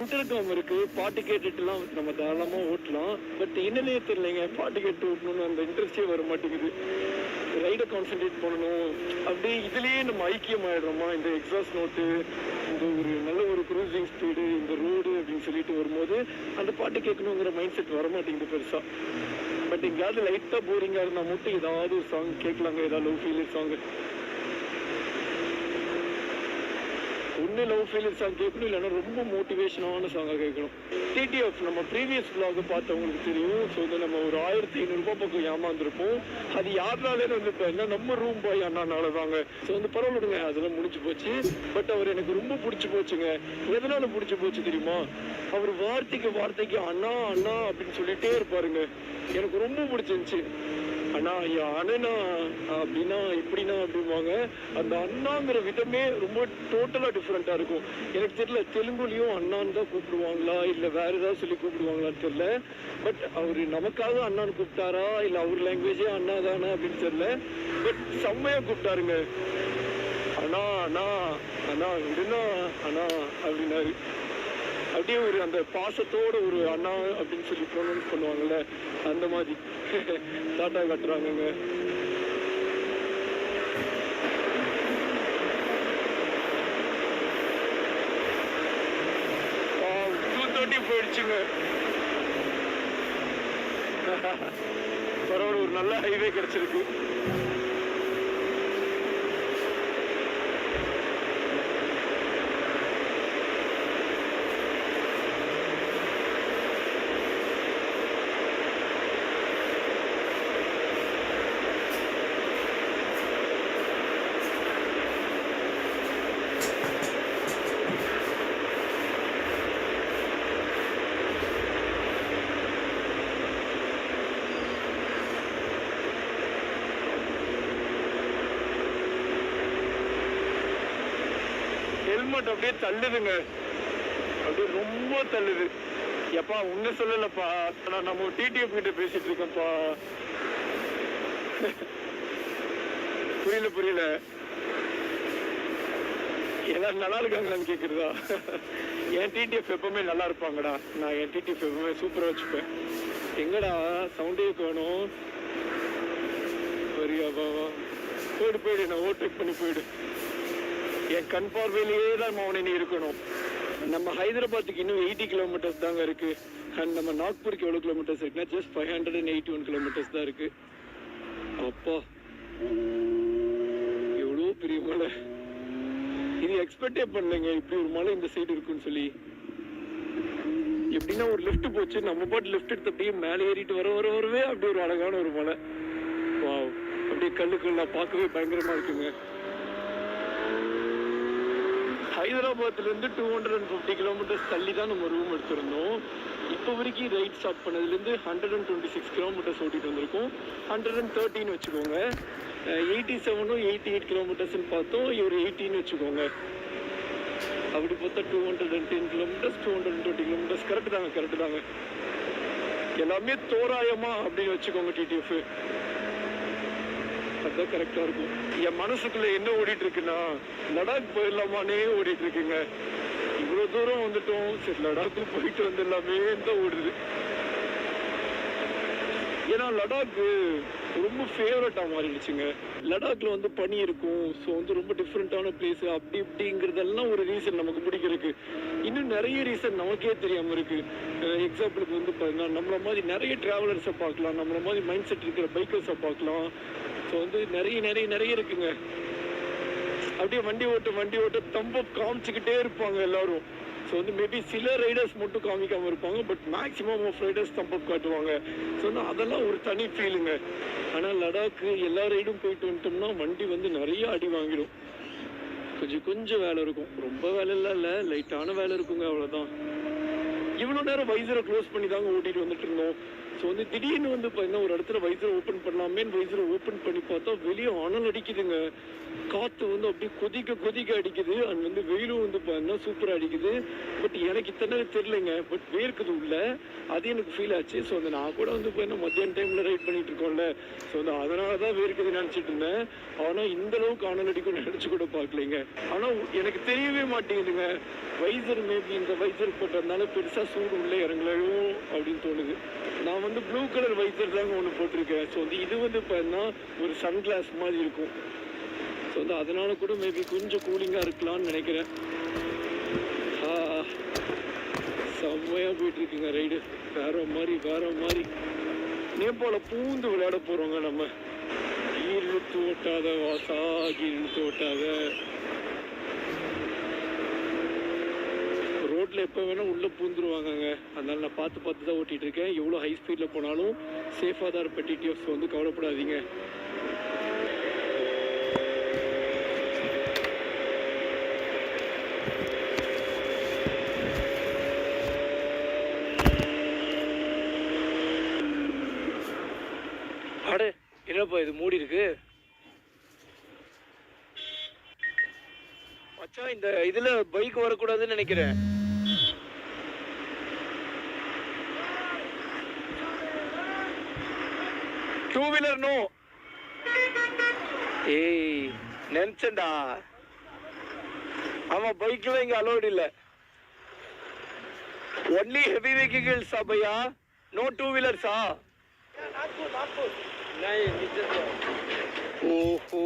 Intercom இருக்கு, பாட்டு கேட்டுட்டுலாம் நம்ம தாராளமா ஓட்டலாம். பட் என்னன்னே தெரியலைங்க, பாட்டு கேட்டு ஓட்டணும்னு அந்த இன்ட்ரெஸ்டே வர மாட்டேங்குது. ரைடை கான்சென்ட்ரேட் பண்ணணும், அப்படியே இதுலயே நம்ம ஐக்கியம் ஆயிடுறோமா. இந்த எக்ஸாஸ்ட் நோட்டு, இந்த ஒரு நல்ல ஒரு க்ரூசிங் ஸ்பீடு, இந்த ரோடு அப்படின்னு சொல்லிட்டு வரும்போது அந்த பாட்டு கேட்கணுங்கிற மைண்ட் செட் வர மாட்டேங்குது பெருசா. பட் எங்கேயாவது லைட்டா போரிங்கா இருந்தா மட்டும் ஏதாவது ஒரு சாங் கேட்கலாங்க, ஏதாவது லவ் ஃபீலிங் சாங். ஒன்று லவ் ஃபெயிலியர் சாங் கேட்கணும், இல்லைன்னா ரொம்ப மோட்டிவேஷனான சாங்காக கேட்கணும். டிடிஎஃப் நம்ம ப்ரீவியஸ் vlog பார்த்தவங்களுக்கு தெரியும். ஸோ வந்து நம்ம ஒரு 1500 பக்கம் ஏமாந்துருப்போம். அது யாருனாலே வந்து நம்ம ரூம் பாய் அண்ணானால தாங்க. ஸோ வந்து பரவாயில்லைங்க, அதெல்லாம் முடிஞ்சு போச்சு. பட் அவர் எனக்கு ரொம்ப பிடிச்சி போச்சுங்க. எதனால பிடிச்சி போச்சு தெரியுமா? அவர் வார்த்தைக்கு அண்ணா அண்ணா அப்படின்னு சொல்லிட்டே இருப்பாருங்க. எனக்கு ரொம்ப பிடிச்சிருந்துச்சு. அண்ணா ஐயா அண்ணா அப்படின்னா இப்படின்னா அப்படிம்பாங்க. அந்த அண்ணாங்கிற விதமே ரொம்ப டோட்டலா டிஃப்ரெண்டா இருக்கும். எனக்கு தெரியல, தெலுங்குலயும் அண்ணான்னு தான் கூப்பிடுவாங்களா இல்ல வேற ஏதாவது சொல்லி கூப்பிடுவாங்களான்னு தெரியல. பட் அவரு நமக்காக அண்ணான்னு கூப்பிட்டாரா இல்ல அவர் லாங்குவேஜே அண்ணா தானா அப்படின்னு தெரியல. பட் செம்மையா கூப்பிட்டாருங்க. அண்ணா அண்ணா அண்ணா விடுனா அண்ணா அப்படின்னாரு. அப்படியே ஒரு அந்த பாசத்தோட ஒரு அண்ணா அப்படின்னு சொல்லி ப்ரொனவுன்ஸ் பண்ணுவாங்கல்ல, அந்த மாதிரி டாட்டா காட்டுறாங்கங்க. போயிடுச்சுங்க. பரவாயில்ல, ஒரு நல்ல ஹைவே கிடைச்சிருக்கு. ஹெல்மெட் அப்படியே தள்ளுதுங்க, அப்படியே ரொம்ப தள்ளுது. எப்பா உன்ன சொல்லலப்பா, நான் நம்ம டிடிஎஃப் கிட்ட பேசிட்டு இருக்கேன்ப்பா. புரியல எல்லாரும் நல்லா இருக்காங்களான்னு கேக்குறதா? என் டிடிஎஃப் எப்பவுமே நல்லா இருப்பாங்கடா. நான் என் டிடிஎஃப் எப்பவுமே சூப்பரா வச்சுப்பேன். எங்கடா சவுண்டே காணும்? போயிடு, நான் ஓவர்டேக் பண்ணி போயிடு. என் கண் பார்வையிலேயே தான் மௌனி இருக்கணும். நம்ம ஹைதராபாத்துக்கு இன்னும் 80 கிலோமீட்டர்ஸ் தாங்க இருக்கு. அண்ட் நம்ம நாக்பூருக்கு எவ்வளவு கிலோமீட்டர்ஸ் இருக்குன்னா ஜஸ்ட் 581 கிலோமீட்டர்ஸ் தான் இருக்கு. அப்பா எவ்வளோ பெரிய மலை! இது எக்ஸ்பெக்டே பண்ணலைங்க, இப்படி ஒரு மலை இந்த சைடு இருக்குன்னு சொல்லி. எப்படின்னா ஒரு லிஃப்ட் போச்சு, நம்ம பாட்டு லிஃப்ட் எடுத்து அப்படியே மேலே ஏறிட்டு வரவே அப்படி ஒரு அழகான ஒரு மலை. வாவ், அப்படியே கல்லுக்கல்லா பார்க்கவே பயங்கரமா இருக்குங்க. ஹைதராபாத்ல இருந்து 250 கிலோமீட்டர்ஸ் தள்ளி தான் நம்ம ரூம் எடுத்திருந்தோம். இப்போ வரைக்கும் ரைட் ஸ்டார்ட் பண்ணதுலேருந்து 126 கிலோமீட்டர்ஸ் ஓட்டிட்டு வந்திருக்கோம். 113 வச்சுக்கோங்க. 87 88 கிலோமீட்டர்ஸ்ன்னு பார்த்தோம், இவர் 18 வச்சுக்கோங்க. அப்படி பார்த்தா 210 கிலோமீட்டர்ஸ் 220 கிலோமீட்டர்ஸ் கரெக்டு தாங்க. எல்லாமே தோராயமா அப்படின்னு வச்சுக்கோங்க. டிடிஎஃப் அதுதான் கரெக்டா இருக்கும். என் மனசுக்குள்ள என்ன ஓடிட்டு இருக்குன்னா, லடாக் போயிடலாமானே ஓடிட்டு இருக்குங்க. இவ்வளவு தூரம் வந்துட்டோம், சரி லடாக்கு போயிட்டு வந்துடலாமே தான் ஓடுது. ஏன்னா லடாக் ரொம்ப ஃபேவரட்டா மாறிடுச்சுங்க. லடாக்ல வந்து பனி இருக்கும், ஸோ வந்து ரொம்ப டிஃப்ரெண்டான பிளேஸ் அப்படி இப்படிங்கிறதெல்லாம் ஒரு ரீசன் நமக்கு பிடிக்கிறதுக்கு. இன்னும் நிறைய ரீசன் நமக்கே தெரியாம இருக்கு. எக்ஸாம்பிளுக்கு வந்து பார்த்தீங்கன்னா நம்மள மாதிரி நிறைய டிராவலர்ஸை பார்க்கலாம், நம்மள மாதிரி மைண்ட் செட் இருக்கிற பைக்கர்ஸை பார்க்கலாம். ஸோ வந்து நிறைய இருக்குங்க. அப்படியே வண்டி ஓட்ட தம்ப காமிச்சுக்கிட்டே இருப்பாங்க எல்லாரும். ஸோ வந்து மேபி சில ரைடர்ஸ் மட்டும் காமிக்காம இருப்பாங்க, பட் மேக்ஸிமம் ஆஃப் ரைடர்ஸ் தம்பப் காட்டுவாங்க. ஸோ அதெல்லாம் ஒரு தனி ஃபீலுங்க. ஆனால் லடாக்கு எல்லா ரைடும் போயிட்டு வந்துட்டோம்னா வண்டி வந்து நிறைய அடி வாங்கிடும். கொஞ்சம் வேலை இருக்கும், ரொம்ப வேலை இல்லை, லைட்டான வேலை இருக்குங்க, அவ்வளோதான். இவ்வளோ நேரம் வைசரை க்ளோஸ் பண்ணி தாங்க ஓட்டிட்டு வந்துட்டு இருந்தோம். ஸோ வந்து திடீர்னு வந்து பார்த்தீங்கன்னா ஒரு இடத்துல வைசரை ஓப்பன் பண்ணலாமேன்னு வைசரை ஓப்பன் பண்ணி பார்த்தா வெளியே அனல் அடிக்குதுங்க. காற்று வந்து அப்படியே கொதிக்க அடிக்குது. அண்ட் வந்து வெயிலும் வந்து பார்த்தீங்கன்னா சூப்பராக அடிக்குது. பட் எனக்கு இத்தனை தெரியலைங்க. பட் வேர்க்குது உள்ள, அது எனக்கு ஃபீல் ஆச்சு. ஸோ வந்து நான் கூட வந்து பார்த்தீங்கன்னா மத்தியான டைமில் ரைட் பண்ணிட்டு இருக்கோம்ல, ஸோ வந்து அதனால தான் வேர்க்குதுன்னு நினச்சிட்டு இருந்தேன். ஆனால் இந்த அளவுக்கு அனல் அடிக்கும்னு நினச்சி கூட பார்க்கலைங்க. ஆனால் எனக்கு தெரியவே மாட்டேங்குதுங்க. வைசர் மேபி இந்த வைசர் போட்டதுனால பெருசாக சூடு உள்ளே இறங்கலையோ அப்படின்னு தோணுது. நான் வந்து ப்ளூ கலர் வைசர் தாங்க ஒன்று போட்டிருக்கேன். ஸோ வந்து இது வந்து பார்த்தீங்கன்னா ஒரு சன்கிளாஸ் மாதிரி இருக்கும். ஸோ வந்து அதனால கூட மேபி கொஞ்சம் கூலிங்காக இருக்கலாம்னு நினைக்கிறேன். செம்மையாக போயிட்டுருக்குங்க ரைடு. வேற மாதிரி நேபாள பூந்து விளையாட போகிறோங்க நம்ம. இழுத்து ஓட்டாத வாசா, இழுத்து ஓட்டாத. ரோட்டில் எப்போ வேணால் உள்ளே பூந்துருவாங்கங்க. அதனால நான் பார்த்து தான் ஓட்டிகிட்டு இருக்கேன். எவ்வளோ ஹை ஸ்பீடில் போனாலும் சேஃபாக தான் இருப்பேன். டிடிஎஃப் வந்து கவலைப்படாதீங்க. அடே என்னப்பா இது மூடி இருக்கு மச்சான். இந்த இதுல பைக் வரக்கூடாதுன்னு நினைக்கிறேன். Two wheeler no. ஏய் நினைச்சேன்டா. ஆமா பைக்ல இங்க அலோட் இல்ல. ஒன்லி ஹெவி வெஹிக்கிள்ஸ் பையா, நோ டூ வீலர்ஸா? ओहो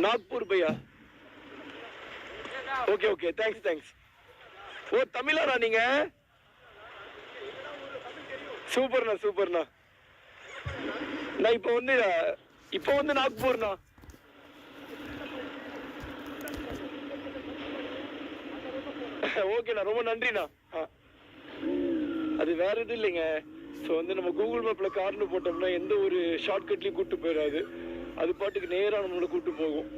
नागपुर भैया. Okay okay thanks. ओ तमिळारा நீங்க? சூப்பர்ண்ணா. நான் இப்போ வந்து நாக்பூர்ண்ணா. ஓகேண்ணா, ரொம்ப நன்றிண்ணா. அது வேற எதுவும் இல்லைங்க. ஸோ வந்து நம்ம கூகுள் மேப்பில் கார்னு போட்டோம்னா எந்த ஒரு ஷார்ட்கட்லேயும் கூப்பிட்டு போயிடாது. அது பாட்டுக்கு நேராக நம்மளை கூப்பிட்டு போகும்.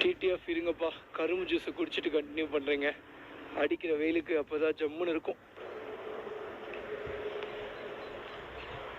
டிடிஎஃப் இருங்கப்பா, கரும்பு ஜூஸை குடிச்சிட்டு கண்டினியூ பண்ணுறேங்க. அடிக்கிற வெயிலுக்கு அப்போ தான் ஜம்முன்னு இருக்கும்.